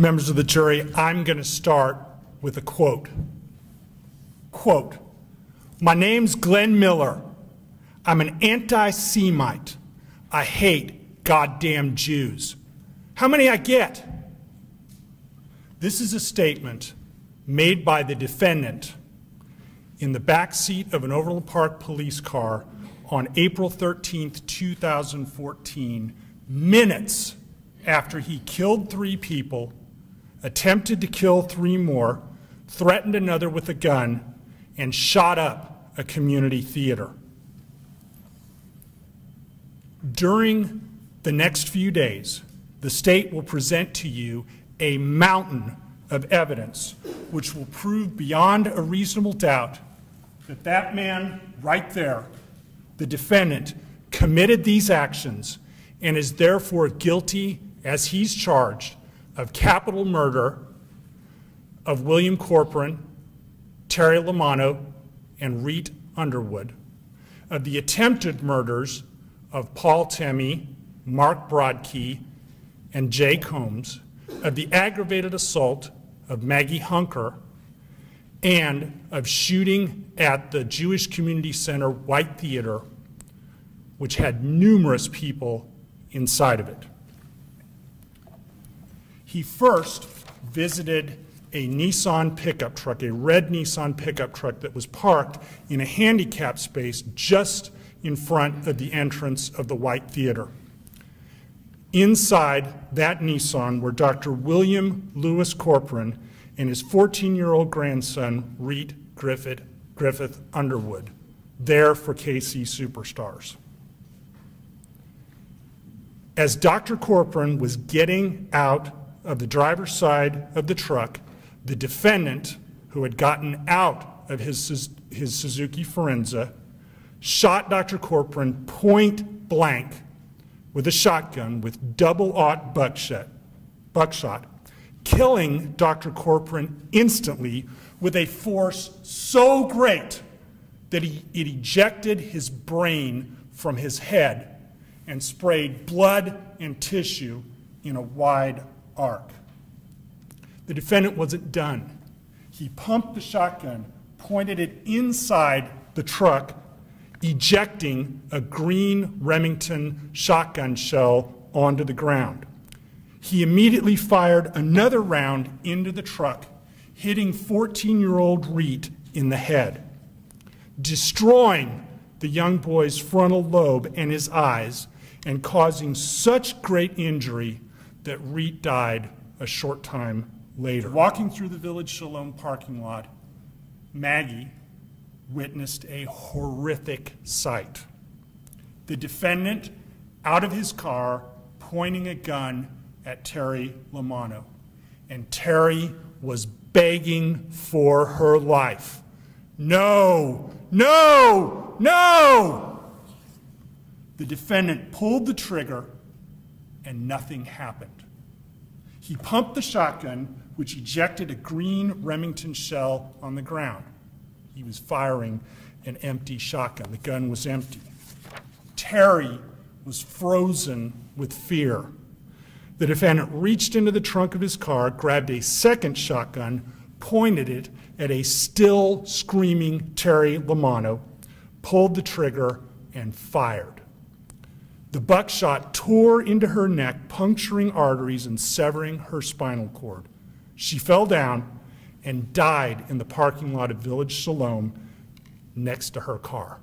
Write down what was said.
Members of the jury, I'm going to start with a quote. Quote, "My name's Glenn Miller. I'm an anti-Semite. I hate goddamn Jews. How many I get?" This is a statement made by the defendant in the back seat of an Overland Park police car on April 13th, 2014, minutes after he killed 3 people, attempted to kill 3 more, threatened another with a gun, and shot up a community theater. During the next few days, the state will present to you a mountain of evidence which will prove beyond a reasonable doubt that that man right there, the defendant, committed these actions and is therefore guilty, as he's charged, of capital murder of William Corcoran, Terry Lamanno, and Reet Underwood, of the attempted murders of Paul Temme, Mark Brodkey, and Jay Combs, of the aggravated assault of Maggie Hunker, and of shooting at the Jewish Community Center White Theater, which had numerous people inside of it. He first visited a Nissan pickup truck, a red Nissan pickup truck that was parked in a handicap space just in front of the entrance of the White Theater. Inside that Nissan were Dr. William Lewis Corcoran and his 14-year-old grandson, Reet Griffith Underwood, there for KC Superstars. As Dr. Corcoran was getting out of the driver's side of the truck, the defendant, who had gotten out of his Suzuki Forenza, shot Dr. Corcoran point blank with a shotgun with double-aught buckshot, killing Dr. Corcoran instantly with a force so great that it ejected his brain from his head and sprayed blood and tissue in a wide arc. The defendant wasn't done. He pumped the shotgun, pointed it inside the truck, ejecting a green Remington shotgun shell onto the ground. He immediately fired another round into the truck, hitting 14-year-old Reet in the head, destroying the young boy's frontal lobe and his eyes, and causing such great injury that Reet died a short time later. Walking through the Village Shalom parking lot, Maggie witnessed a horrific sight. The defendant, out of his car, pointing a gun at Terry Lamanno, and Terry was begging for her life. No, no, no! The defendant pulled the trigger and nothing happened. He pumped the shotgun, which ejected a green Remington shell on the ground. He was firing an empty shotgun. The gun was empty. Terry was frozen with fear. The defendant reached into the trunk of his car, grabbed a second shotgun, pointed it at a still screaming Terry Lamanno, pulled the trigger, and fired. The buckshot tore into her neck, puncturing arteries and severing her spinal cord. She fell down and died in the parking lot of Village Shalom next to her car.